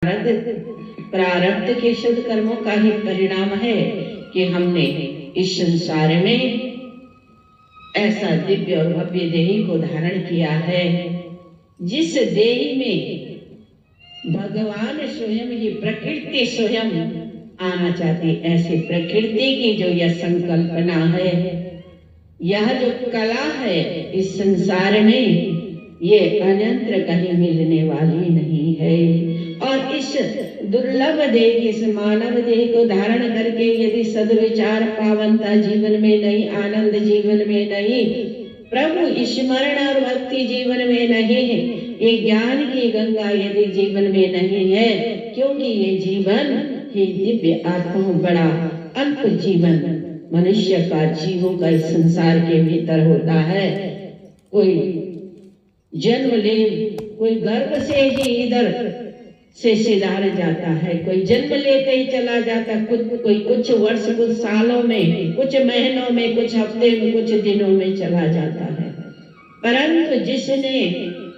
प्रारब्ध के शुद्ध कर्मों का ही परिणाम है कि हमने इस संसार में ऐसा दिव्य और भव्य देही को धारण किया है, जिस देही में भगवान स्वयं, ये प्रकृति स्वयं आना चाहती। ऐसी प्रकृति की जो यह संकल्पना है, यह जो कला है इस संसार में, ये अन्यत्र कहीं मिलने वाली नहीं है। और इस दुर्लभ देह, इस मानव देह को धारण करके यदि सद्विचार, पावनता जीवन में नहीं, आनंद जीवन में नहीं, प्रभु स्मरण और भक्ति जीवन में नहीं है, ये ज्ञान की गंगा यदि जीवन में नहीं है, क्योंकि ये जीवन ही दिव्य आत्मा बड़ा अल्प जीवन मनुष्य का, जीवों का इस संसार के भीतर होता है। कोई जन्म ले, कोई गर्भ से ही इधर से सिधार जाता है, कोई जन्म लेते ही चला जाता, कोई कुछ वर्ष, कुछ सालों में, कुछ महीनों में, कुछ हफ्ते में, कुछ दिनों में चला जाता है। परंतु जिसने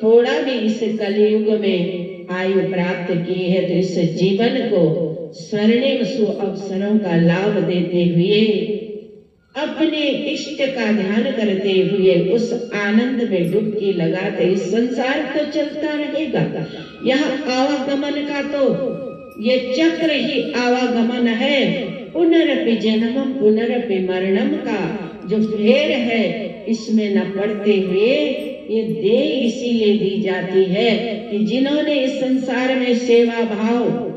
थोड़ा भी इस कलयुग में आयु प्राप्त की है, तो इस जीवन को स्वर्णिम सु अवसरों का लाभ देते हुए, अपने इष्ट का ध्यान करते हुए, उस आनंद में डुबकी लगाते इस संसार तो चलता रहेगा। यह आवागमन का तो ये चक्र ही आवागमन है। पुनरपि जन्मम पुनरपि मरणम का जो फेर है, इसमें न पड़ते हुए ये देह इसीलिए दी जाती है कि जिन्होंने इस संसार में सेवा भाव,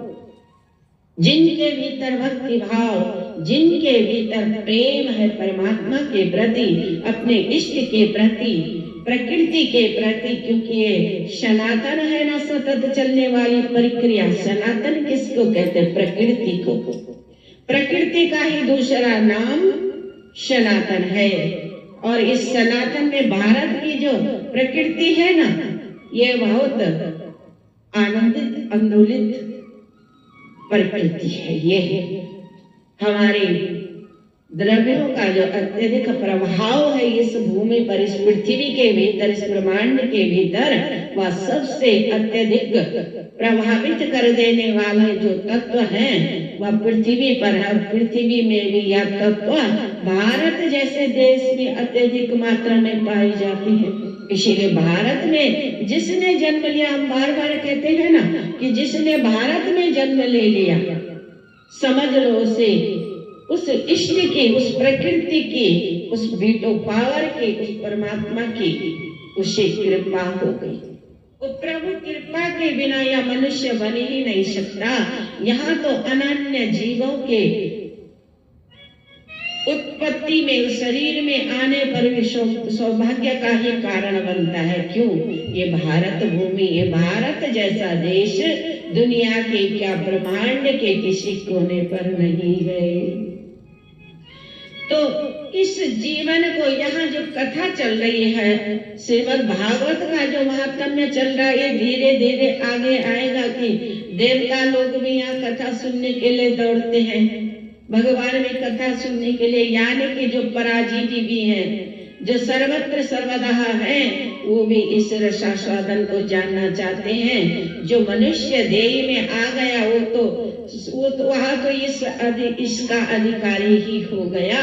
जिनके भीतर भक्ति भाव, जिनके भीतर प्रेम है परमात्मा के प्रति, अपने इष्ट के प्रति, प्रकृति के प्रति, क्योंकि ये सनातन है ना, सतत चलने वाली प्रक्रिया। सनातन किसको कहते हैं? प्रकृति को। प्रकृति का ही दूसरा नाम सनातन है। और इस सनातन में भारत की जो प्रकृति है ना, ये बहुत आनंदित, आंदोलित प्रकृति है। ये हमारे द्रव्यों का जो अत्यधिक प्रभाव है इस भूमि पर, इस पृथ्वी के भीतर, इस ब्रह्मांड के भीतर, वह सबसे अत्यधिक प्रभावित कर देने वाला जो तत्व है वह पृथ्वी पर है। पृथ्वी में भी यह तत्व भारत जैसे देश में अत्यधिक मात्रा में पाई जाती है। इसीलिए भारत में जिसने जन्म लिया, हम बार बार कहते हैं ना कि जिसने भारत में जन्म ले लिया, समझ लो उसे उस इष्ट की, उस प्रकृति की, उस बीटो पावर की, उस परमात्मा की उसे कृपा हो गई। वो प्रभु कृपा के बिना यह मनुष्य बन ही नहीं सकता। यहाँ तो अनन्य जीवों के उत्पत्ति में, शरीर में आने पर भी सौभाग्य का ही कारण बनता है। क्यों? ये भारत भूमि, ये भारत जैसा देश दुनिया के क्या ब्रह्मांड के किसी कोने पर नहीं है। तो इस जीवन को, यहाँ जो कथा चल रही है, श्रीमद् भागवत का जो महात्म्य चल रहा है, ये धीरे धीरे आगे आएगा कि देवता लोग भी यहाँ कथा सुनने के लिए दौड़ते हैं, भगवान भी कथा सुनने के लिए, यानी कि जो पराजीवी भी हैं, जो सर्वत्र सर्वदा है, वो भी इस रसास्वादन को जानना चाहते हैं। जो मनुष्य देह में आ गया वो तो वहाँ तो इसका अधिकारी ही हो गया।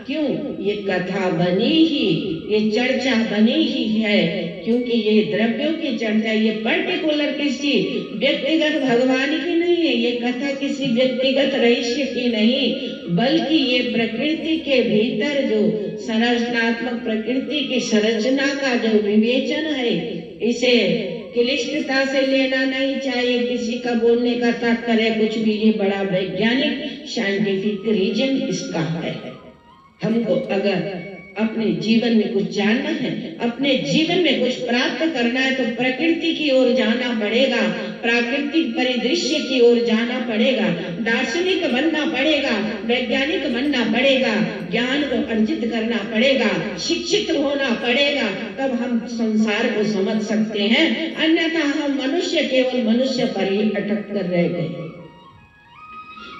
क्यों? ये कथा बनी ही, ये चर्चा बनी ही है, क्योंकि ये द्रव्यों की चर्चा, ये पर्टिकुलर किसी व्यक्तिगत भगवान की नहीं है, ये कथा किसी व्यक्तिगत रहस्य की नहीं, बल्कि ये प्रकृति के भीतर जो संरचनात्मक प्रकृति की संरचना का जो विवेचन है, इसे क्लिष्टता से लेना नहीं चाहिए। किसी का बोलने का तात्पर्य कुछ भी, ये बड़ा वैज्ञानिक साइंटिफिक रीजन इसका है। हमको अगर अपने जीवन में कुछ जानना है, अपने जीवन में कुछ प्राप्त करना है, तो प्रकृति की ओर जाना पड़ेगा, प्राकृतिक परिदृश्य की ओर जाना पड़ेगा, दार्शनिक बनना पड़ेगा, वैज्ञानिक बनना पड़ेगा, ज्ञान को अर्जित करना पड़ेगा, शिक्षित होना पड़ेगा, तब हम संसार को समझ सकते हैं। अन्यथा हम मनुष्य केवल मनुष्य पर ही अटक कर रह गए।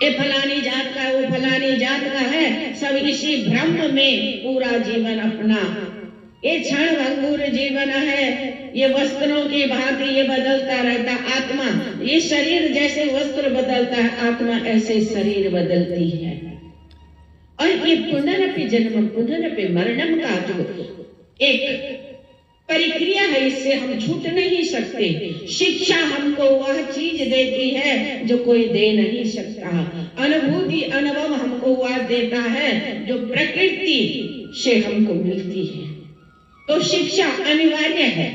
ये फलानी जात का, वो फलानी जात का है, सब इसी भ्रम में पूरा जीवन अपना ये क्षण भंगुर जीवन है, ये वस्त्रों की भांति ये बदलता रहता। आत्मा, ये शरीर जैसे वस्त्र बदलता है, आत्मा ऐसे शरीर बदलती है। और ये पुनरपि जन्म पुनरपि मरणम का जो एक प्रक्रिया है, इससे हम छूट नहीं सकते। शिक्षा हमको वह चीज देती है जो कोई दे नहीं सकता। अनुभूति अनुभव हमको वह देता है जो प्रकृति से हमको मिलती है। तो शिक्षा अनिवार्य है।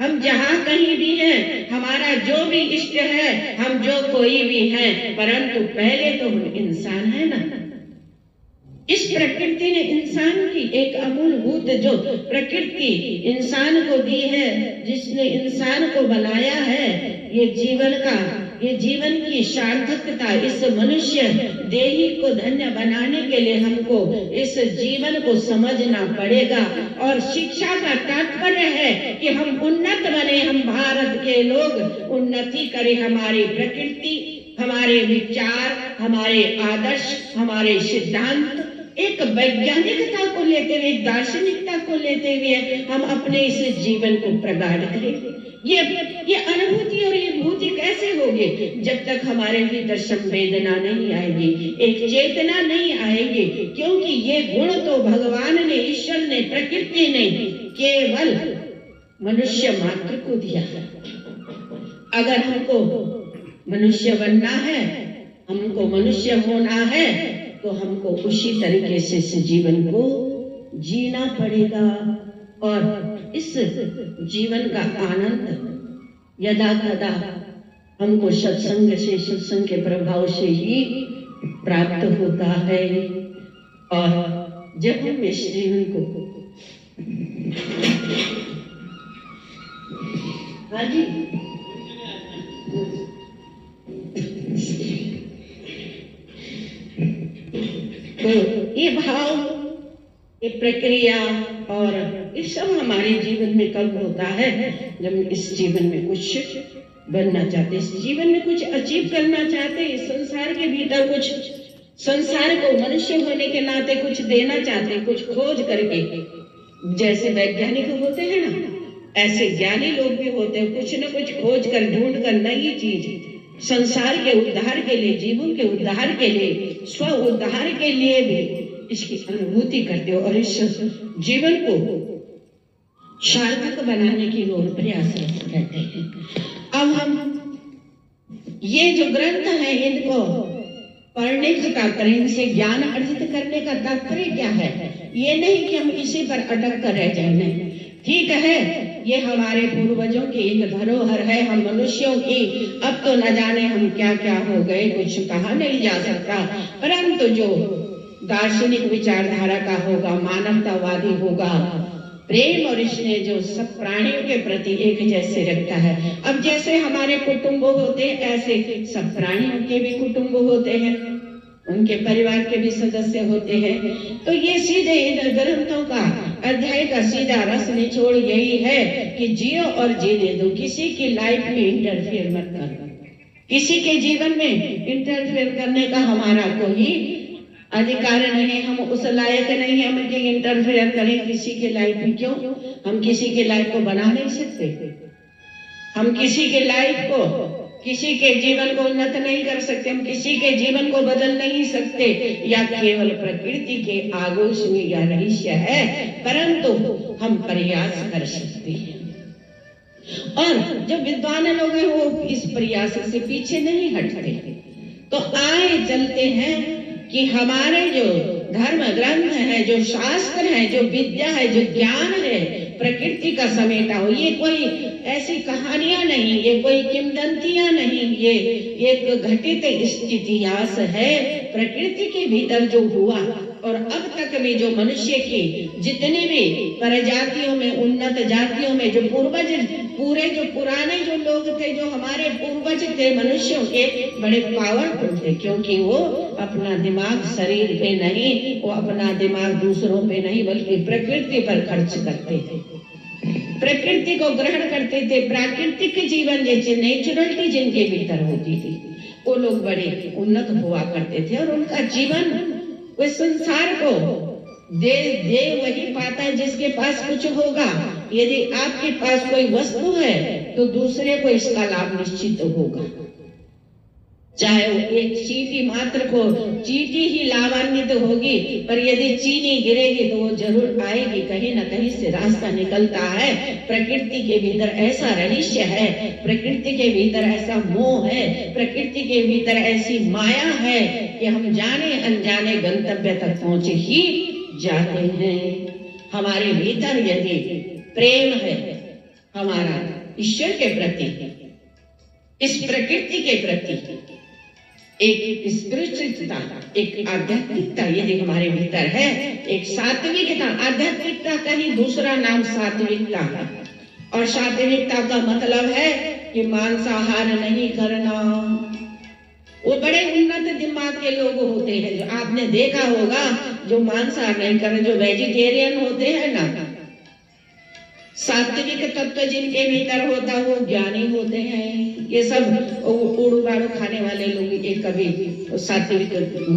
हम जहाँ कहीं भी हैं, हमारा जो भी इष्ट है, हम जो कोई भी हैं, परंतु पहले तो हम इंसान है ना। इस प्रकृति ने इंसान की एक अमूलभूत जो प्रकृति इंसान को दी है, जिसने इंसान को बनाया है, ये जीवन की सार्थकता, इस मनुष्य देही को धन्य बनाने के लिए हमको इस जीवन को समझना पड़ेगा। और शिक्षा का तात्पर्य है कि हम उन्नत बने, हम भारत के लोग उन्नति करें। हमारी प्रकृति, हमारे विचार, हमारे आदर्श, हमारे सिद्धांत एक वैज्ञानिकता को लेते हुए, दार्शनिकता को लेते हुए हम अपने इस जीवन को प्रगाढ़ करें। ये अनुभूति और ये भूति कैसे होगी? जब तक हमारे भीतर संवेदना नहीं आएगी, एक चेतना नहीं आएगी। क्योंकि ये गुण तो भगवान ने, ईश्वर ने, प्रकृति ने केवल मनुष्य मात्र को दिया है। अगर हमको मनुष्य बनना है, हमको मनुष्य होना है, तो हमको उसी तरीके से इस जीवन को जीना पड़ेगा। और इस जीवन का आनंद यदा कदा हमको सत्संग से, सत्संग के प्रभाव से ही प्राप्त होता है। और जब हम इस जीवन को तो ये भाव, ये प्रक्रिया और ये सब हमारे जीवन में कब होता है? जब इस जीवन में कुछ बनना चाहते, इस जीवन में कुछ अचीव करना चाहते, इस संसार के भीतर कुछ, संसार को मनुष्य होने के नाते कुछ देना चाहते, कुछ खोज करके। जैसे वैज्ञानिक होते हैं ना, ऐसे ज्ञानी लोग भी होते हैं, कुछ न कुछ खोज कर, ढूंढ कर नई चीज संसार के उद्धार के लिए, जीवन के उद्धार के लिए, स्व उद्धार के लिए भी इसकी अनुभूति करते हो और इस जीवन को सार्थक बनाने की ओर प्रयास करते हैं। अब हम ये जो ग्रंथ है, इनको पढ़ने का करें, इनसे ज्ञान अर्जित करने का तात्पर्य क्या है? ये नहीं कि हम इसी पर अटक कर रह जाए। नहीं, ठीक है, ये हमारे पूर्वजों की एक धरोहर है, हम मनुष्यों की। अब तो न जाने हम क्या क्या हो गए, कुछ कहा नहीं जा सकता। परंतु जो दार्शनिक विचारधारा का होगा, मानवतावादी होगा, प्रेम और स्नेह जो सब प्राणियों के प्रति एक जैसे रखता है। अब जैसे हमारे कुटुंब होते हैं, ऐसे सब प्राणियों के भी कुटुंब होते हैं, उनके परिवार के भी सदस्य होते हैं। तो ये सीधे इन ग्रंथों का अध्याय का सीधा रस निचोड़ यही है कि जियो और जीने दो, किसी की लाइफ में इंटरफेयर मत करो। किसी के जीवन में इंटरफेयर करने का हमारा कोई अधिकार नहीं, हम उस लायक नहीं है हम कि इंटरफेयर करें किसी के लाइफ में। क्यों? हम किसी के लाइफ को बना नहीं सकते, हम किसी के लाइफ को, किसी के जीवन को उन्नत नहीं कर सकते, हम किसी के जीवन को बदल नहीं सकते। या केवल प्रकृति के आगोश में या रहस्य है, परंतु हम प्रयास कर सकते हैं। और जो विद्वान लोग हैं वो इस प्रयास से पीछे नहीं हटते। तो आए चलते हैं कि हमारे जो धर्म ग्रंथ है, जो शास्त्र है, जो विद्या है, जो ज्ञान है, प्रकृति का समेटा हो। ये कोई ऐसी कहानियां नहीं, ये कोई किंवदंतियां नहीं, ये एक घटित इतिहास है। प्रकृति के भीतर जो हुआ और अब तक में जो मनुष्य की जितने भी प्रजातियों में, उन्नत जातियों में जो पूर्वज, पूरे जो पुराने जो लोग थे, जो हमारे पूर्वज थे मनुष्यों के, बड़े पावरफुल थे। क्योंकि वो अपना दिमाग शरीर पे नहीं, वो अपना दिमाग दूसरों पे नहीं, बल्कि प्रकृति पर खर्च करते थे, प्रकृति को ग्रहण करते थे। प्राकृतिक जीवन जैसे नेचुरलिटी जिनके भीतर होती थी, वो लोग बड़े उन्नत हुआ करते थे। और उनका जीवन, वे संसार को दे वही पाता है जिसके पास कुछ होगा। यदि आपके पास कोई वस्तु है तो दूसरे को इसका लाभ निश्चित होगा। चाहे वो एक चींटी मात्र को चींटी ही लाभान्वित होगी, पर यदि चीनी गिरेगी तो वो जरूर आएगी। कहीं ना कहीं से रास्ता निकलता है। प्रकृति के भीतर ऐसा रहस्य है, प्रकृति के भीतर ऐसा मोह है, प्रकृति के भीतर ऐसी माया है कि हम जाने अनजाने गंतव्य तक पहुंचे ही जाते हैं। हमारे भीतर यदि प्रेम है हमारा ईश्वर के प्रति, इस प्रकृति के प्रति, एक स्पिरिचुअलिटी, एक आध्यात्मिकता यदि हमारे भीतर है, एक सात्विकता, आध्यात्मिकता का ही दूसरा नाम सात्विकता है। और सात्विकता का मतलब है कि मांसाहार नहीं करना। वो बड़े उन्नत दिमाग के लोग होते हैं, जो आपने देखा होगा, जो मांसाहार नहीं करते, जो वेजिटेरियन होते हैं ना, सात्विक तत्व जिनके भीतर होता वो ज्ञानी होते हैं। ये सब उड़ू बाड़ू खाने वाले लोग ये कभी सात्विक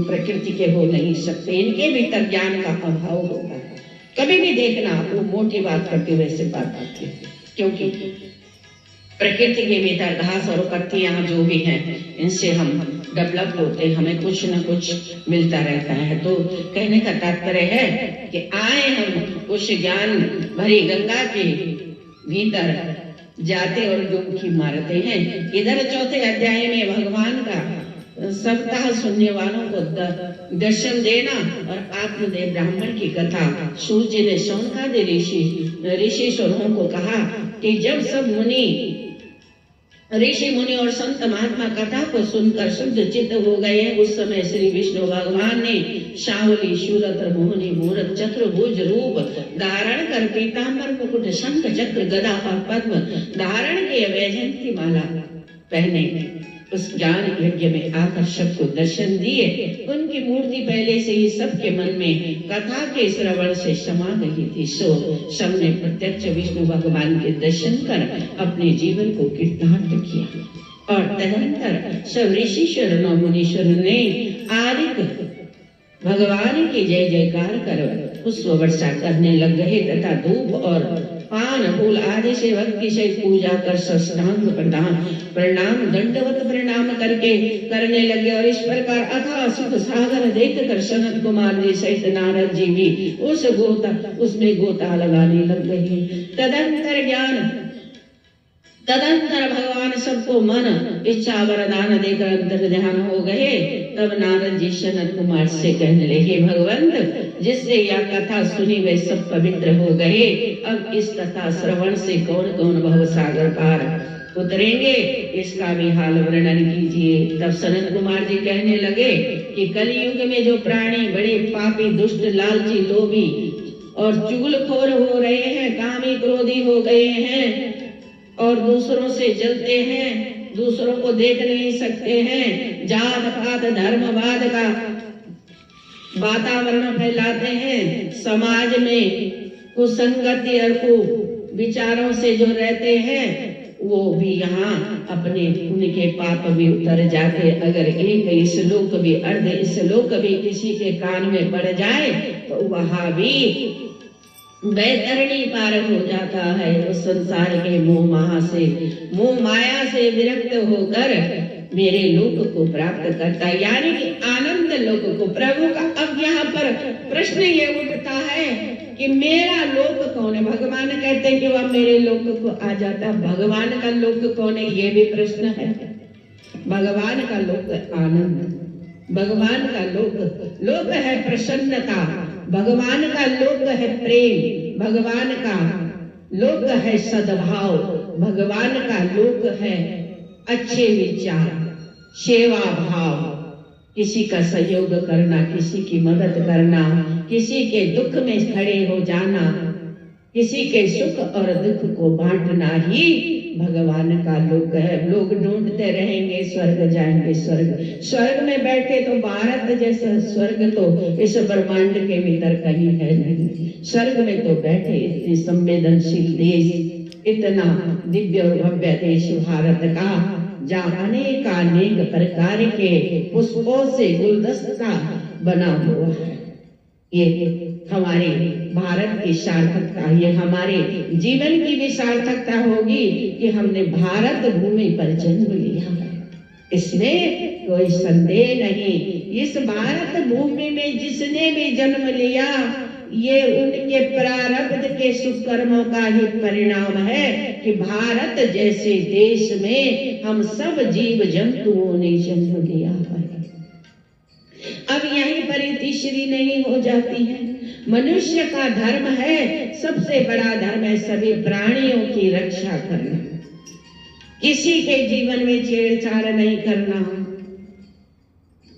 प्रकृति के हो नहीं सकते। इनके भीतर ज्ञान का अभाव होता है। कभी भी देखना वो मोटी बात करते वैसे बात करते, क्योंकि प्रकृति के भीतर घास और पत्तियां जो भी हैं, इनसे हम डेवलप होते, हमें कुछ न कुछ मिलता रहता है। तो कहने का तात्पर्य है कि आए हम उस ज्ञान भरी गंगा के भीतर जाते और डुबकी मारते हैं। इधर चौथे अध्याय में भगवान का सप्ताह सुनने वालों को दर्शन देना और आत्मदेव ब्राह्मण की कथा। सूर्य ने शौनकादि ऋषि स्वरों को कहा कि जब सब ऋषि मुनि और संत महात्मा कथा को सुनकर शुद्ध चित्त हो गए, उस समय श्री विष्णु भगवान ने शावली, शूरत, मोहनी, मूरत, चतुर्भुज रूप धारण कर पीतांबर, मुकुट, शंख, चक्र, गदा और पद्म धारण किए वैजयंती माला पहने उस ज्ञान यज्ञ में आकर्षक को दर्शन दिए। उनकी मूर्ति पहले से ही सबके मन में कथा के श्रवण से समा गई थी। सो सबने प्रत्यक्ष विष्णु भगवान के दर्शन कर अपने जीवन को कृतार्थ किया। और तदनंतर सब ऋषिश्वर और मुनीश्वर ने आदिक भगवान की जय जयकार कर पुष्प वर्षा करने लग गए तथा धूप और पान फूल आदि से भक्ति से पूजा कर साष्टांग प्रणाम दंडवत प्रणाम करके करने लगे। और इस प्रकार अथाह सुख सागर देखकर सनत कुमार जी सहित नारद जी भी उसमें गोता लगाने लग गए। तदंतर भगवान सबको मन इच्छा वरदान देकर अंतर ध्यान हो गए। तब नारद जी सनत कुमार से कहने लगे, भगवंत जिससे यह कथा सुनी वे सब पवित्र हो गए। अब इस कथा श्रवण से कौन कौन भव सागर पार उतरेंगे, इसका भी हाल वर्णन कीजिए। तब सनत कुमार जी कहने लगे कि कलयुग में जो प्राणी बड़े पापी, दुष्ट, लालची, लोभी और चुगलखोर हो रहे हैं, कामी क्रोधी हो गए हैं और दूसरों से जलते हैं, दूसरों को देख नहीं सकते हैं, जात पात धर्मवाद का वातावरण फैलाते हैं, समाज में कुसंगति और कुविचारों से जो रहते हैं, वो भी यहाँ अपने उनके पाप भी उतर जाते। अगर एक श्लोक भी अर्ध श्लोक भी किसी के कान में पड़ जाए तो वहां भी वैतरणी पार हो जाता है। उस संसार के मोह माया से विरक्त होकर मेरे लोक को प्राप्त करता है, यानी कि आनंद लोक को, प्रभु का। अब यहाँ पर प्रश्न ये उठता है कि मेरा लोक कौन है। भगवान कहते हैं कि वह मेरे लोक को आ जाता। भगवान का लोक कौन है, ये भी प्रश्न है। भगवान का लोक आनंद, भगवान का लोक है प्रसन्नता, भगवान का लोक है प्रेम, भगवान का लोक है सद्भाव, भगवान का लोक है अच्छे विचार, सेवा भाव, किसी का सहयोग करना, किसी की मदद करना, किसी के दुख में खड़े हो जाना, किसी के सुख और दुख को बांटना ही भगवान का लोक है। लोग ढूंढते रहेंगे स्वर्ग जाएंगे, स्वर्ग में बैठे तो भारत जैसा स्वर्ग तो इस ब्रह्मांड के भीतर कहीं है नहीं। स्वर्ग में तो बैठे इतने संवेदनशील देश, इतना दिव्य और भव्य देश भारत का, जहाँ अनेक प्रकार के पुष्पों से गुलदस्ता बना हुआ है। ये हमारे भारत की सार्थकता, ये हमारे जीवन की भी सार्थकता होगी कि हमने भारत भूमि पर जन्म लिया है। इसमें कोई संदेह नहीं। इस भारत भूमि में जिसने भी जन्म लिया, ये उनके प्रारब्ध के सुकर्मों का ही परिणाम है कि भारत जैसे देश में हम सब जीव जंतुओं ने जन्म लिया है। अब यहीं पर तीसरी नहीं हो जाती है। मनुष्य का धर्म है, सबसे बड़ा धर्म है सभी प्राणियों की रक्षा करना, किसी के जीवन में छेड़छाड़ नहीं करना,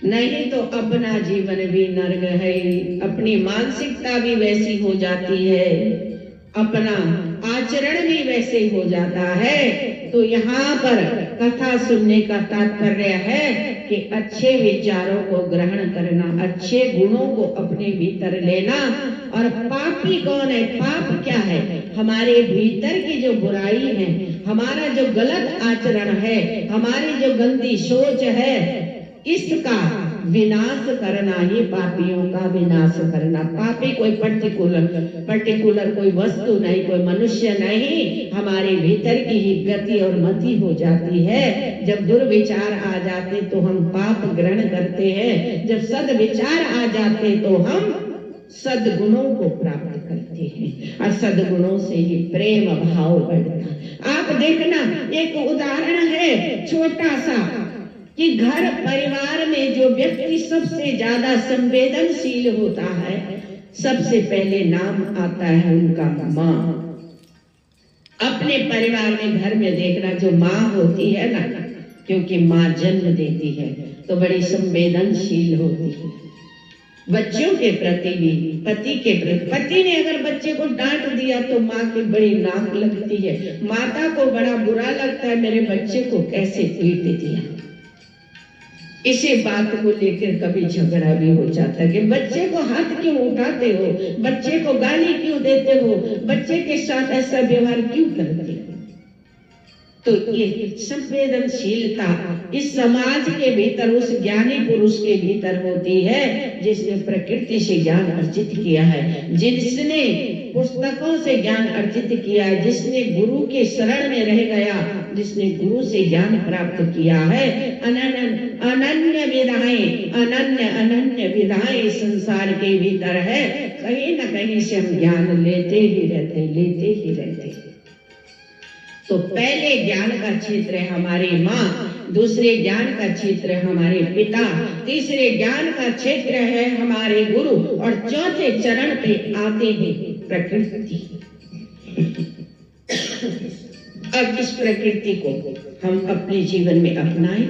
नहीं तो अपना जीवन भी नर्क है, अपनी मानसिकता भी वैसी हो जाती है, अपना आचरण भी वैसे हो जाता है। तो यहाँ पर कथा सुनने का तात्पर्य है कि अच्छे विचारों को ग्रहण करना, अच्छे गुणों को अपने भीतर लेना। और पापी कौन है? पाप क्या है? हमारे भीतर की जो बुराई है, हमारा जो गलत आचरण है, हमारी जो गंदी सोच है, इसका विनाश करना ही पापियों का विनाश करना। पापी कोई पर्टिकुलर कोई वस्तु नहीं, कोई मनुष्य नहीं, हमारे भीतर की ही गति और मति हो जाती है। जब दुर्विचार आ जाते तो हम पाप ग्रहण करते हैं, जब सद्विचार आ जाते तो हम सद्गुणों को प्राप्त करते हैं, और सद्गुणों से ही प्रेम भाव बढ़ता। आप देखना, एक उदाहरण है छोटा सा कि घर परिवार में जो व्यक्ति सबसे ज्यादा संवेदनशील होता है, सबसे पहले नाम आता है उनका माँ। अपने परिवार में, घर में देखना, जो माँ होती है ना, क्योंकि माँ जन्म देती है तो बड़ी संवेदनशील होती है। बच्चों के प्रति भी, पति के प्रति, पति ने अगर बच्चे को डांट दिया तो माँ की बड़ी नाक लगती है। माता को बड़ा बुरा लगता है, मेरे बच्चे को कैसे पीट दिया। इसी बात को लेकर कभी झगड़ा भी हो जाता है कि बच्चे को हाथ क्यों उठाते हो, बच्चे को गाली क्यों देते हो, बच्चे के साथ ऐसा व्यवहार क्यों करते हो। तो ये संवेदनशीलता इस समाज के भीतर, उस ज्ञानी पुरुष के भीतर होती है जिसने प्रकृति से ज्ञान अर्जित किया है, जिसने पुस्तकों से ज्ञान अर्जित किया है, जिसने गुरु के शरण में रह गया, जिसने गुरु से ज्ञान प्राप्त किया है। अनन्य विधाएं संसार के भीतर है। कहीं न कहीं से हम ज्ञान लेते ही रहते। तो पहले ज्ञान का क्षेत्र है हमारी माँ, दूसरे ज्ञान का क्षेत्र है हमारे पिता, तीसरे ज्ञान का क्षेत्र है हमारे गुरु, और चौथे चरण पे आते हैं प्रकृति। अब इस प्रकृति को हम अपने जीवन में अपनाएं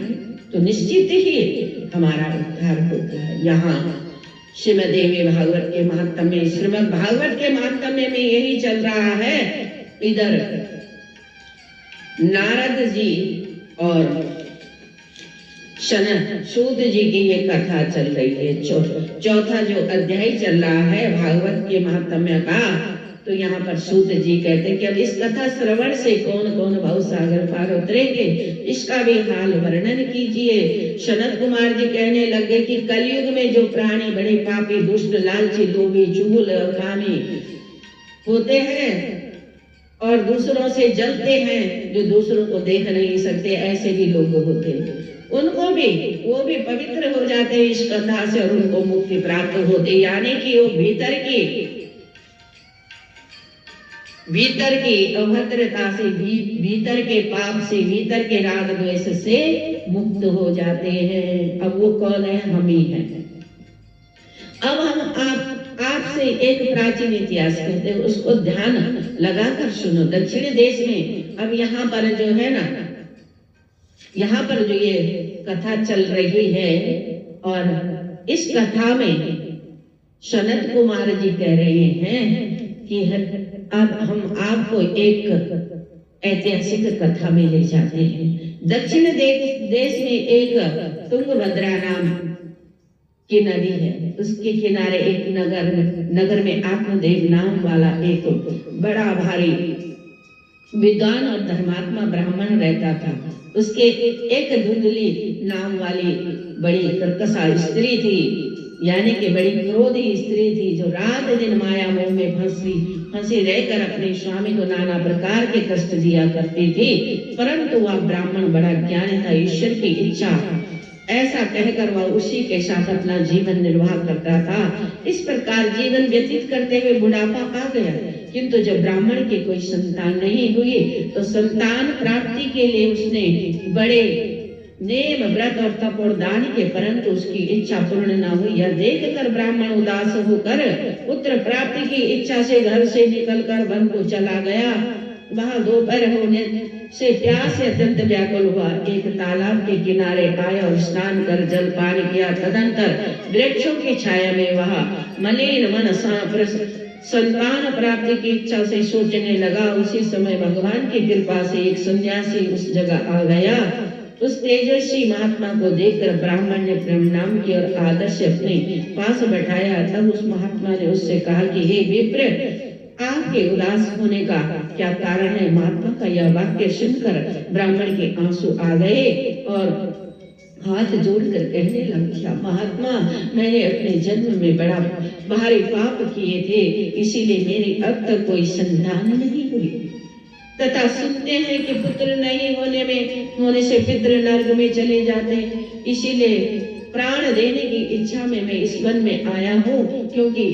तो निश्चित ही हमारा उद्धार होता है। यहाँ श्रीमद्देवी भागवत के महात्म्य में, श्रीमद् भागवत के महात्म्य में यही चल रहा है। इधर नारद जी और सूत जी की ये कथा चल रही है। चौथा जो अध्याय चल रहा है भागवत के महात्म्य का, तो यहाँ पर सूत जी कहते हैं कि अब इस कथा श्रवण से कौन कौन भव सागर पार उतरेंगे, इसका भी हाल वर्णन कीजिए। सनत कुमार जी कहने लगे कि कलयुग में जो प्राणी बड़े पापी, दुष्ट, लालची, लोभी, चुगल और कामी होते हैं और दूसरों से जलते हैं, जो दूसरों को देख नहीं सकते, ऐसे भी लोग होते हैं, उनको भी वो भी पवित्र हो जाते हैं इस कथा से और उनको मुक्ति प्राप्त होती। यानी कि वो भीतर की अभद्रता से, भीतर के पाप से, भीतर के राग द्वेष से मुक्त हो जाते हैं। अब वो कौन है? हम ही हैं। अब हम आपसे एक प्राचीन इतिहास कहते हैं, उसको ध्यान लगाकर सुनो। दक्षिण देश में अब यहाँ पर जो है ना, यहाँ पर जो ये कथा चल रही है, और इस कथा में सनत कुमार जी कह रहे हैं कि अब हम आपको एक ऐतिहासिक कथा में ले जाते हैं। दक्षिण देश में एक तुंगभद्रा नाम की नदी है, उसके किनारे एक नगर में आत्मदेव नाम वाला एक बड़ा भारी विद्वान और धर्मात्मा ब्राह्मण रहता था। उसके एक धुंधली नाम वाली बड़ी कर्कशा स्त्री थी। यानी कि बड़ी क्रोधी स्त्री थी, जो रात दिन माया मोह में फंसी रहकर अपने स्वामी को नाना प्रकार के कष्ट दिया करती थी। परंतु वह ब्राह्मण बड़ा ज्ञानी था, ईश्वर की इच्छा ऐसा कहकर वह उसी के साथ अपना जीवन निर्वाह करता था। इस प्रकार जीवन व्यतीत करते हुए बुढ़ापा आ गया। किंतु जब ब्राह्मण की कोई संतान नहीं हुई तो संतान प्राप्ति के लिए उसने बड़े नेम व्रत और तप और दान के, परंतु उसकी इच्छा पूर्ण न हुई। यह देखकर ब्राह्मण उदास होकर पुत्र प्राप्ति की इच्छा से घर से निकलकर वन को चला गया। वहां दोपहर होने से प्यास से अत्यंत व्याकुल हुआ। एक तालाब के किनारे आया और स्नान कर जल पान किया। तदंतर वृक्षों की छाया में वह मलिन मन संतान प्राप्ति की इच्छा से सोचने लगा। उसी समय भगवान की कृपा से एक सन्यासी उस जगह आ गया। उस तेजस्वी महात्मा को देखकर ब्राह्मण ने प्रणाम किया और आदर से अपने पास बैठाया। तब उस महात्मा ने उससे कहा कि हे विप्र, आपके उदास होने का क्या कारण है? महात्मा का यह वाक्य सुनकर ब्राह्मण के आंसू आ गए और हाथ जोड़कर कहने लगा, महात्मा, मैंने अपने जन्म में बड़ा भारी पाप किए थे, इसीलिए मेरी अब तक कोई संतान नहीं हुई। तथा सुनते हैं कि पुत्र नहीं होने से पितृ नरक में चले जाते, इसीलिए प्राण देने की इच्छा में मैं इस वन में आया हूँ, क्योंकि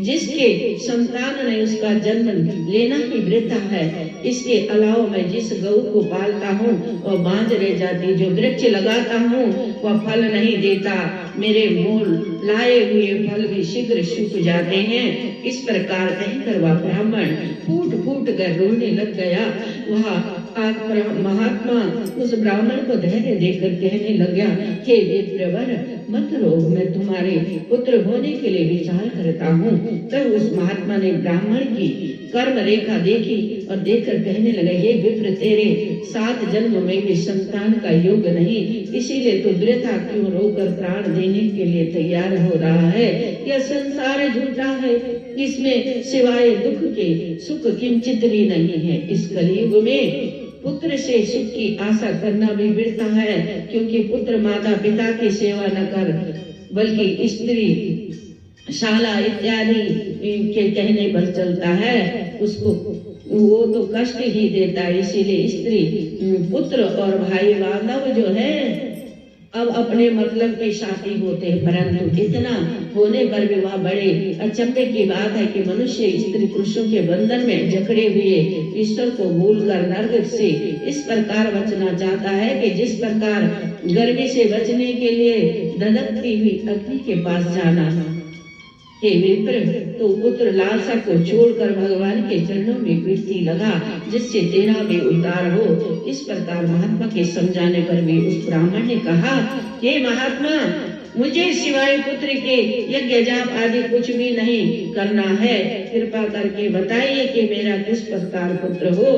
जिसके संतान नहीं उसका जन्म लेना ही वृथा है। इसके अलावा मैं जिस गौ को पालता हूँ वह बांझ रह जाती, जो वृक्ष लगाता हूँ वह फल नहीं देता, मेरे मूल लाए हुए फल भी शीघ्र सूख जाते हैं। इस प्रकार कहकर वह ब्राह्मण फूट फूट कर रोने लग गया। वह महात्मा उस ब्राह्मण को धैर्य देकर कहने लगा, हे विप्रवर, मत रो, मैं तुम्हारे पुत्र होने के लिए विचार करता हूँ। तब उस महात्मा ने ब्राह्मण की कर्म रेखा देखी और देखकर कहने लगा, हे विप्र, तेरे 7 जन्म में भी संतान का योग नहीं, इसीलिए तो वृथा क्यों रोकर प्राण देने के लिए तैयार हो रहा है? यह संसार झूठा है, इसमें सिवाय दुख के सुख किंचित भी नहीं है। इस कलयुग में पुत्र से सुख की आशा करना भी वृथा है, क्योंकि पुत्र माता पिता की सेवा न कर बल्कि स्त्री शाला इत्यादि के कहने पर चलता है, उसको वो तो कष्ट ही देता है। इसीलिए स्त्री पुत्र और भाई बांधव जो है अब अपने मतलब के साथी होते हैं, परंतु इतना होने पर भी वह बड़े अचंभे की बात है कि मनुष्य स्त्री पुरुषों के बंधन में जकड़े हुए ईश्वर को भूलकर नरक से इस प्रकार बचना चाहता है कि जिस प्रकार गर्मी से बचने के लिए धधकती हुई अग्नि के पास जाना। हे विप्र, तो पुत्र लालसा को छोड़कर भगवान के चरणों में कीर्ति लगा, जिससे तेरा भी उद्धार हो। इस प्रकार महात्मा के समझाने पर भी उस ब्राह्मण ने कहा, हे महात्मा, मुझे सिवाय पुत्र के यज्ञ जाप आदि कुछ भी नहीं करना है, कृपा करके बताइए कि मेरा किस प्रकार पुत्र हो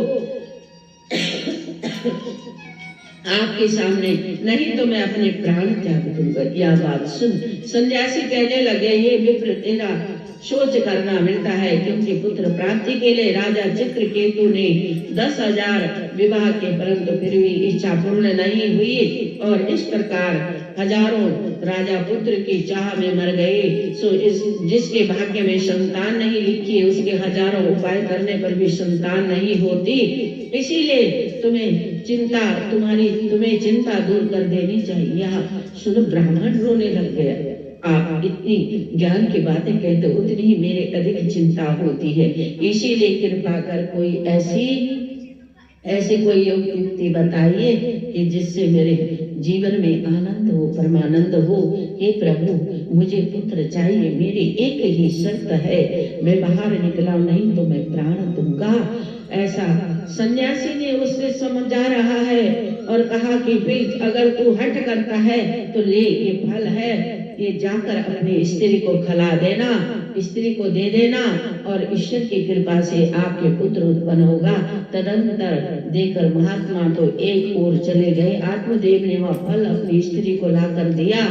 आपके सामने, नहीं तो मैं अपने प्राण त्याग दूंगा। यह बात सुन सन्यासी कहने लगे, हे विप्र, तेरा सोच करना मिलता है, क्योंकि पुत्र प्राप्ति के लिए राजा चित्रकेतु ने 10,000 विवाह के, परंतु फिर भी इच्छा पूर्ण नहीं हुई और इस प्रकार हजारों राजा पुत्र की चाह में मर गए। सो जिसके भाग्य में संतान नहीं लिखी, उसके हजारों उपाय करने पर भी संतान नहीं होती। इसीलिए तुम्हें चिंता दूर कर देनी चाहिए। सुनो, ब्राह्मण रोने लग गया। आप इतनी ज्ञान की बातें कहते, उतनी ही मेरे अधिक चिंता होती है, इसीलिए कृपा कर कोई ऐसी कोई योग युक्ति बताइए कि जिससे मेरे जीवन में आनंद हो, परमानंद हो। हे प्रभु, मुझे पुत्र चाहिए, मेरी एक ही शर्त है, मैं बाहर निकला नहीं तो मैं प्राण दूंगा। ऐसा सन्यासी ने उससे समझा रहा है और कहा कि फिर अगर तू हट करता है तो ले, ये फल है, ये जाकर अपनी स्त्री को खिला देना, स्त्री को दे देना और ईश्वर की कृपा से आपके पुत्र उत्पन्न होगा। तदंतर देकर महात्मा तो एक ओर चले गए। आत्मदेव ने वह फल अपनी स्त्री को लाकर दिया,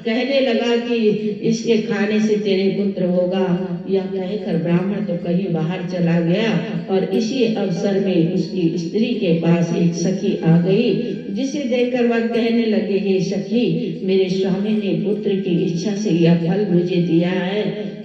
कहने लगा कि इसके खाने से तेरे पुत्र होगा। यह कहकर ब्राह्मण तो कहीं बाहर चला गया और इसी अवसर में उसकी स्त्री के पास एक सखी आ गई। जिसे देखकर वह कहने लगे, हे सखी, मेरे स्वामी ने पुत्र की इच्छा से यह फल मुझे दिया है,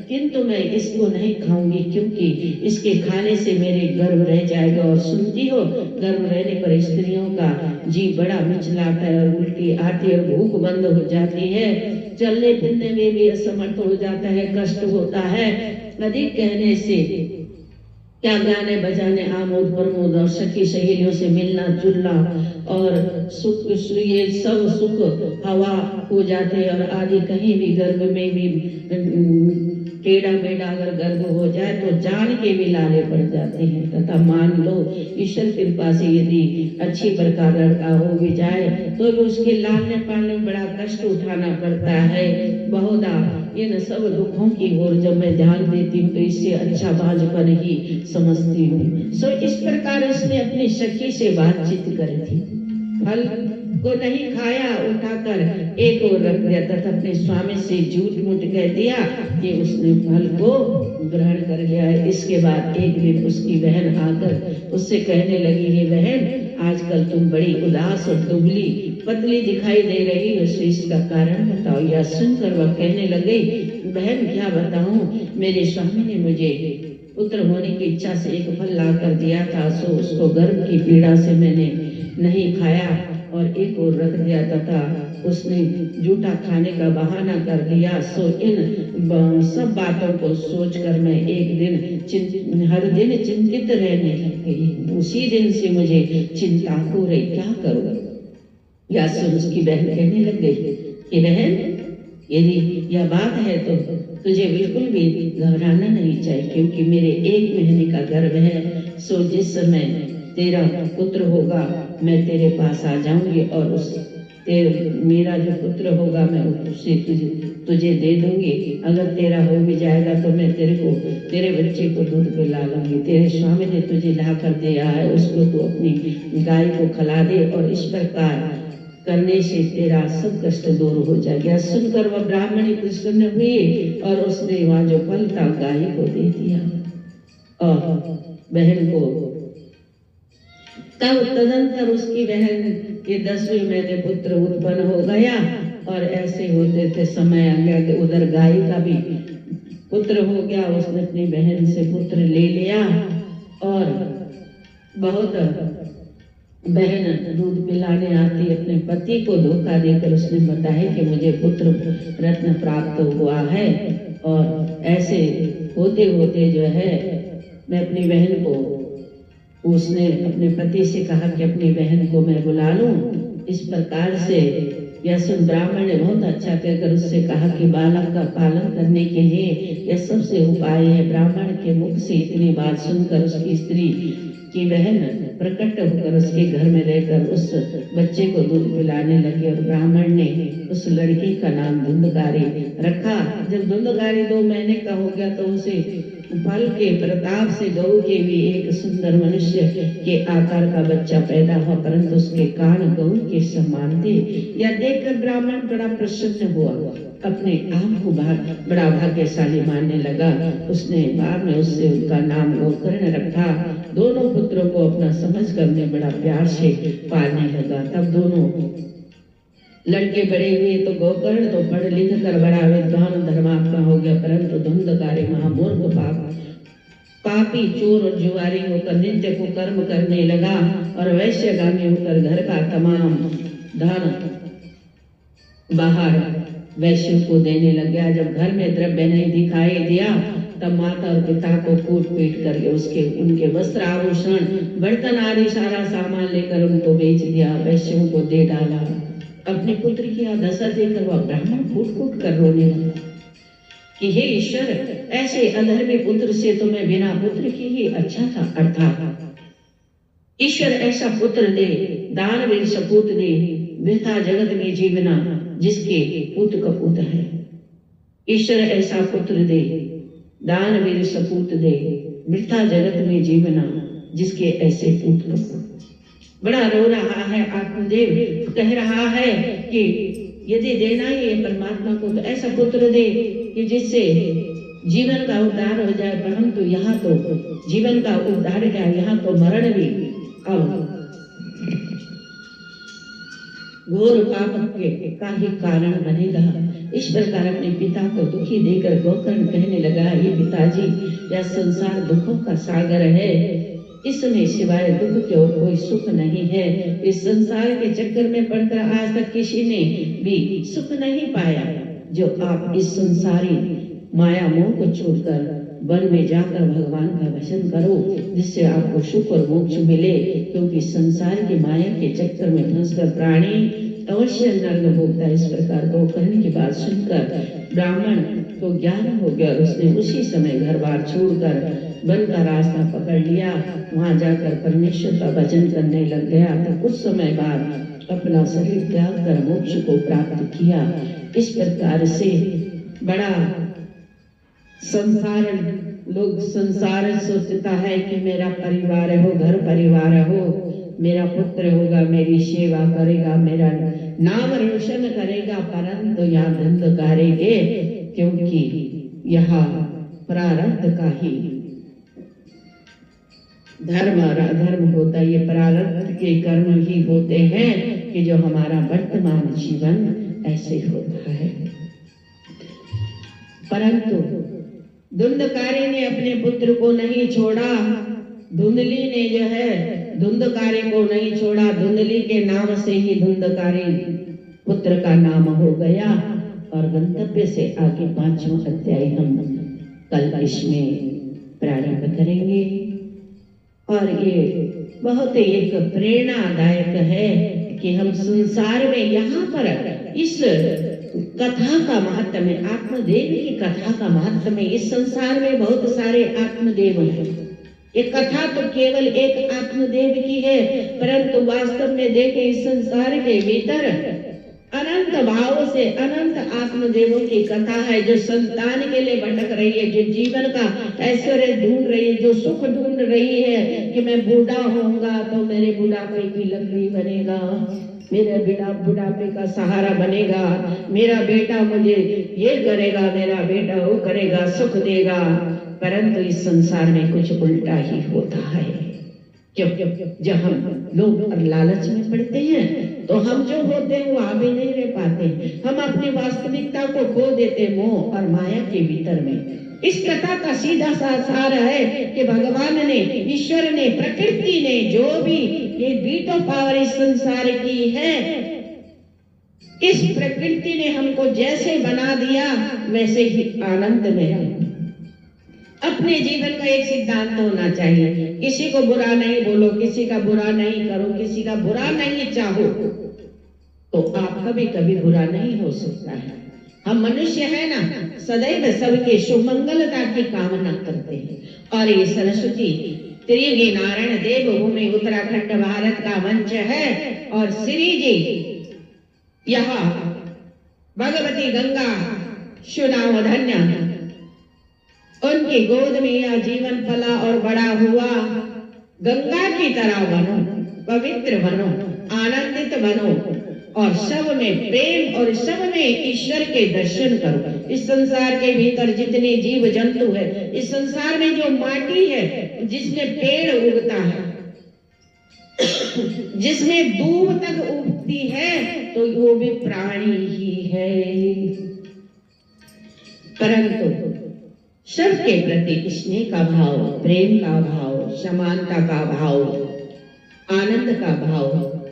किंतु मैं इसको नहीं खाऊंगी, क्योंकि इसके खाने से मेरे गर्भ रह जाएगा। और सुनती हो, गर्भ रहने पर स्त्रियों का जी बड़ा मिचलाता है और उल्टी आती है और भूख बंद हो जाती है, चलने फिरने में भी असमर्थ हो जाता है, कष्ट होता है। अधिक कहने से क्या गाने बजाने, आमोद प्रमोद और सखी सहेलियों से मिलना जुलना और सुख, ये सब सुख हवा हो जाते हैं। और आदि कहीं भी गर्भ में भी टेढ़ा मेढ़ा अगर गर्भ हो जाए तो जान के भी लाले पड़ जाते हैं। तथा मान लो ईश्वर कृपा से यदि अच्छी प्रकार लड़का हो भी जाए तो भी उसके लालने पालने में बड़ा कष्ट उठाना पड़ता है। बहुधा इन सब दुखों की ओर जब मैं ध्यान देती हूँ तो इससे अच्छा बाजपन ही समझती हूँ। सो इस प्रकार उसने अपनी सखी से बातचीत करी थी। फल को नहीं खाया, उठाकर एक ओर रख दिया तथा अपने स्वामी से झूठ मूठ कह दिया कि उसने फल को ग्रहण कर लिया है। इसके बाद एक दिन उसकी बहन आकर उससे कहने लगी, हे बहन, आजकल तुम बड़ी उदास और दुबली पतली दिखाई दे रही हो, इसका कारण बताओ। यह सुनकर वह कहने लगी, बहन क्या बताऊं, मेरे स्वामी ने मुझे पुत्र होने की इच्छा से एक फल ला कर दिया था, सो उसको गर्भ की पीड़ा से मैंने नहीं खाया और एक और रख दिया तथा उसने झूठा खाने का बहाना कर लिया। सो इन सब बातों को सोचकर मैं एक दिन हर दिन चिंतित रहने लग गई। उसी दिन से मुझे चिंता हो रही, क्या करूं। या सुन उसकी बहन कहने लग गई कि बहन, यदि यह बात है तो तुझे बिल्कुल भी घबराना नहीं चाहिए, क्योंकि मेरे 1 महीने का गर्भ है। सो जिस समय तेरा पुत्र होगा मैं तेरे पास आ जाऊंगी और मेरा जो पुत्र होगा मैं उसे तुझे दे दूंगी। अगर तेरा हो भी जाएगा तो मैं तेरे बच्चे को दूध पिला लूंगी। तेरे स्वामी ने तुझे ला कर दिया है, उसको तू अपनी गाय को खिला दे और इस प्रकार करने से तेरा सब कष्ट दूर हो जाएगा। सुनकर वह ब्राह्मणी प्रसन्न हुई और उसने वहाँ जो फल था गाय को दे दिया और बहन को। तब तदंतर उसकी बहन के 10वें महीने पुत्र उत्पन्न हो गया और ऐसे होते थे समय आ गया कि उधर गाय का भी पुत्र हो गया। उसने अपनी बहन से पुत्र ले लिया और बहुत बहन दूध पिलाने आती अपने पति को धोखा देकर उसने बताया कि मुझे पुत्र रत्न प्राप्त हुआ है। और ऐसे होते होते जो है मैं अपनी बहन को, उसने अपने पति से कहा कि अपनी बहन को मैं बुला लूं। इस प्रकार से यह सुन ब्राह्मण ने बहुत अच्छा कहकर उससे कहा कि बालक का पालन करने के लिए यह सबसे उपाय है। ब्राह्मण के मुख से इतनी बात सुनकर उसकी स्त्री की बहन प्रकट होकर उसके घर में रहकर उस बच्चे को दूध पिलाने लगी और ब्राह्मण ने उस लड़की का नाम धुंधकारी रखा। जब धुंधकारी 2 महीने का हो गया तो उसे फल के प्रताप से गऊ के भी एक सुंदर मनुष्य के आकार का बच्चा पैदा हुआ, परंतु उसके कान गऊ के समान थे। यह देखकर ब्राह्मण बड़ा प्रसन्न हुआ, अपने आप को बड़ा भाग्यशाली मानने लगा। उसने बाद में उससे उनका नाम गोकर्ण रखा। दोनों पुत्रों को अपना समझ कर में बड़ा प्यार से पालने लगा। तब दोनों लड़के बड़े हुए तो गोकर्ण तो पढ़ लिख कर बड़ा विद्वान धर्मात्मा हो गया, परंतु धुंधकारी महामूर्ख पापी चोर और जुआरी होकर नित्य को कर्म करने लगा और वैश्यगामी होकर घर का तमाम धन बाहर वैश्यों को देने लग गया। जब घर में द्रव्य नहीं दिखाई दिया तब माता और पिता को कूट पीट करके उनके वस्त्र आभूषण बर्तन आदि सारा सामान लेकर उनको बेच दिया, वैश्यों को दे डाला। अपने पुत्र की दशा देखकर वह ब्राह्मण फूट फूट कर रोने लगा कि हे ईश्वर, ऐसे अधर्मी पुत्र से तो मैं बिना पुत्र की ही अच्छा था। अर्थात ईश्वर ऐसा पुत्र दे, दानवीर सपूत दे, वृथा जगत में जीवना जिसके पूत कपूत है। ईश्वर ऐसा पुत्र दे, दानवीर सपूत दे, वृथा जगत में जीवना जिसके ऐसे पूत कपूत। बड़ा रो रहा है, आत्मदेव कह रहा है कि यदि देना ही है परमात्मा को तो ऐसा पुत्र दे कि जिससे जीवन का उद्धार हो जाए। परंतु यहाँ तो जीवन का उद्धार क्या, यहाँ तो मरण भी। अब घोर पाप का ही कारण बनेगा। इस प्रकार अपने पिता को दुखी देकर गोकर्ण कहने लगा, ये पिताजी, यह संसार दुखों का सागर है, इसमें सिवाय दुख के और कोई सुख नहीं है। इस संसार के चक्कर में पड़कर आज तक किसी ने भी सुख नहीं पाया। जो आप इस संसारी माया मोह को छोड़कर वन में जाकर भगवान का भजन करो, जिससे आपको सुख और मोक्ष मिले। क्योंकि संसार की माया के चक्कर में फंसकर प्राणी अवश्य नर्क भोगता है। इस प्रकार गोकर्ण की बात सुनकर ब्राह्मण को ज्ञान हो गया और उसने उसी समय घर बार छोड़कर वन का रास्ता पकड़ लिया। वहां जाकर परमेश्वर का भजन करने लग गया। तो कुछ समय बाद अपना शरीर त्याग कर मोक्ष को प्राप्त किया। इस प्रकार से बड़ा संसार सोचता है कि मेरा परिवार हो, घर परिवार हो, मेरा पुत्र होगा, मेरी सेवा करेगा, मेरा नाम रोशन करेगा, परंतु यहाँ धंधकारेंगे, क्योंकि यहाँ प्रारब्ध का ही धर्म और अधर्म होता है। ये प्रारब्ध के कर्म ही होते हैं कि जो हमारा वर्तमान जीवन ऐसे होता है। परंतु धुंधकारी ने अपने पुत्र को नहीं छोड़ा, धुंधली ने जो है धुंधकारी को नहीं छोड़ा। धुंधली के नाम से ही धुंधकारी पुत्र का नाम हो गया। और गंतव्य से आगे 5वां अध्याय हम कल इसमें प्रारंभ करेंगे। और ये बहुत एक प्रेरणादायक है कि हम संसार में यहाँ पर इस कथा का महात्म्य, आत्मदेव की कथा का महत्व, इस संसार में बहुत सारे आत्मदेव हैं। ये कथा तो केवल एक आत्मदेव की है, परंतु वास्तव में देखें इस संसार के भीतर अनंत भाव से अनंत आत्मदेवों की कथा है, जो संतान के लिए भटक रही है, जो जीवन का ऐश्वर्य ढूंढ रही है, जो सुख ढूंढ रही है कि मैं बूढ़ा होऊंगा तो मेरे बुढ़ापे की लकड़ी बनेगा, मेरा बुढ़ापे का सहारा बनेगा, मेरा बेटा मुझे ये करेगा, मेरा बेटा वो करेगा, सुख देगा। परंतु इस संसार में कुछ उल्टा ही होता है। क्यों? जब हम लोभ और लालच में पड़ते हैं तो हम जो होते हैं वो आगे नहीं रह पाते, हम अपनी वास्तविकता को खो देते मोह और माया के भीतर में। इस कथा का सीधा सा सार है कि भगवान ने, ईश्वर ने, प्रकृति ने जो भी ये बीटो पावर इस संसार की है, इस प्रकृति ने हमको जैसे बना दिया वैसे ही आनंद में रहो। अपने जीवन का एक सिद्धांत होना चाहिए, किसी को बुरा नहीं बोलो, किसी का बुरा नहीं करो, किसी का बुरा नहीं चाहो, तो आप कभी कभी बुरा नहीं हो सकता है। हम मनुष्य है ना, सदैव सबके सुमंगलता की कामना करते हैं। और ये सरस्वती त्रियुगी नारायण देवभूमि उत्तराखंड भारत का मंच है। और श्री जी यहाँ भगवती गंगा सुनाओ धन्य, उनकी गोद में यह जीवन पला और बड़ा हुआ। गंगा की तरह बनो, पवित्र बनो, आनंदित बनो और सब में प्रेम और सब में ईश्वर के दर्शन करो। इस संसार के भीतर जितने जीव जंतु है, इस संसार में जो माटी है, जिसमें पेड़ उगता है, जिसमें दूर तक उगती है, तो वो भी प्राणी ही है। परंतु सबके प्रति स्नेह का भाव, प्रेम का भाव, समानता का भाव, आनंद का भाव,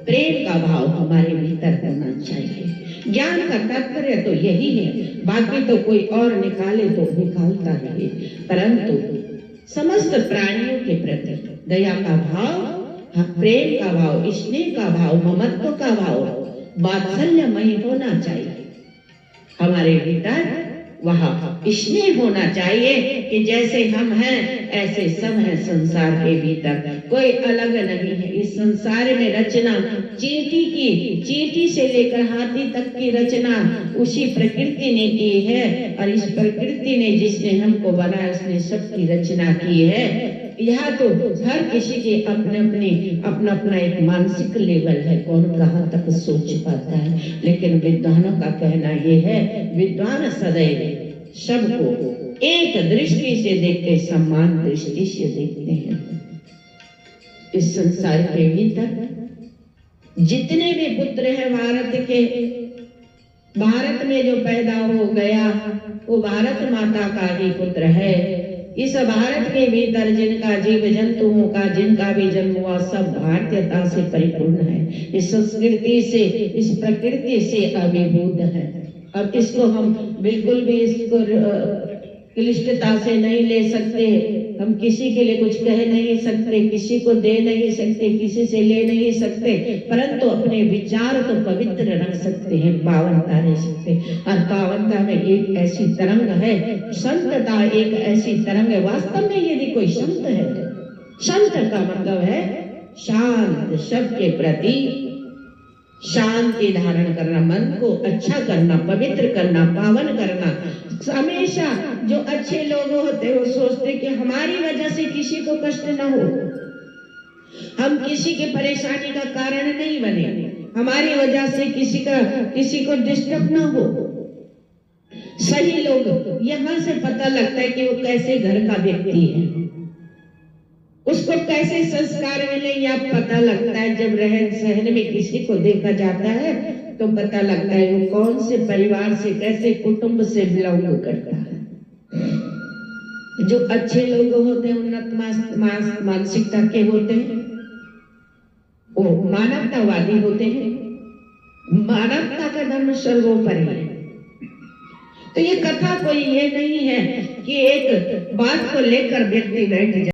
प्रेम का भाव हमारे भीतर होना चाहिए। ज्ञान का तात्पर्य तो यही है, बाकी तो कोई और निकाले तो निकालता है। परंतु समस्त प्राणियों के प्रति दया का भाव, प्रेम का भाव, स्नेह का भाव, ममत्व का भाव, वात्सल्यमय होना चाहिए हमारे भीतर। वहाँ स्नेह होना चाहिए कि जैसे हम हैं ऐसे सब हैं संसार के भीतर, कोई अलग नहीं है। इस संसार में रचना चींटी से लेकर हाथी तक की रचना उसी प्रकृति ने की है। और इस प्रकृति ने, जिसने हमको बनाया, उसने सबकी रचना की है। यहाँ तो हर किसी के अपना अपना एक मानसिक लेवल है, कौन कहाँ तक सोच पाता है। लेकिन विद्वानों का कहना यह है, विद्वान सदैव सबको एक दृष्टि से देखते, समान दृष्टि से देखते हैं। इस संसार के भीतर जितने भी पुत्र हैं भारत के, भारत में जो पैदा हो गया वो भारत माता का ही पुत्र है। इस भारत के भीतर जिनका जीव जंतुओं का जिनका भी जन्म हुआ सब भारतीयता से परिपूर्ण है, इस संस्कृति से, इस प्रकृति से अभिभूत है। अब इसको हम बिल्कुल भी इसको क्लिष्टता से नहीं ले सकते। हम किसी के लिए कुछ कह नहीं सकते, किसी को दे नहीं सकते, किसी से ले नहीं सकते, परंतु अपने विचार को पवित्र रख सकते हैं, पावनता रह सकते। और पावनता में एक ऐसी तरंग है, संतता एक ऐसी तरंग है। वास्तव में यदि कोई संत है, संत का मतलब है शांत, सबके प्रति शांति धारण करना, मन को अच्छा करना, पवित्र करना, पावन करना। हमेशा जो अच्छे लोग होते हैं वो सोचते कि हमारी वजह से किसी को कष्ट ना हो, हम किसी के परेशानी का कारण नहीं बने, हमारी वजह से किसी को डिस्टर्ब ना हो। सही लोग, यहाँ से पता लगता है कि वो कैसे घर का व्यक्ति है, उसको कैसे संस्कार मिले, या पता लगता है जब रहन सहन में किसी को देखा जाता है तो पता लगता है वो कौन से परिवार से, कैसे कुटुंब से बिलोंग करता है। जो अच्छे लोग होते हैं, उन्नत मानसिकता के होते हैं, वो मानवतावादी होते हैं, मानवता का धर्म सर्वोपरि है। तो ये कथा कोई ये नहीं है कि एक बात को लेकर व्यक्ति बैठ जाए।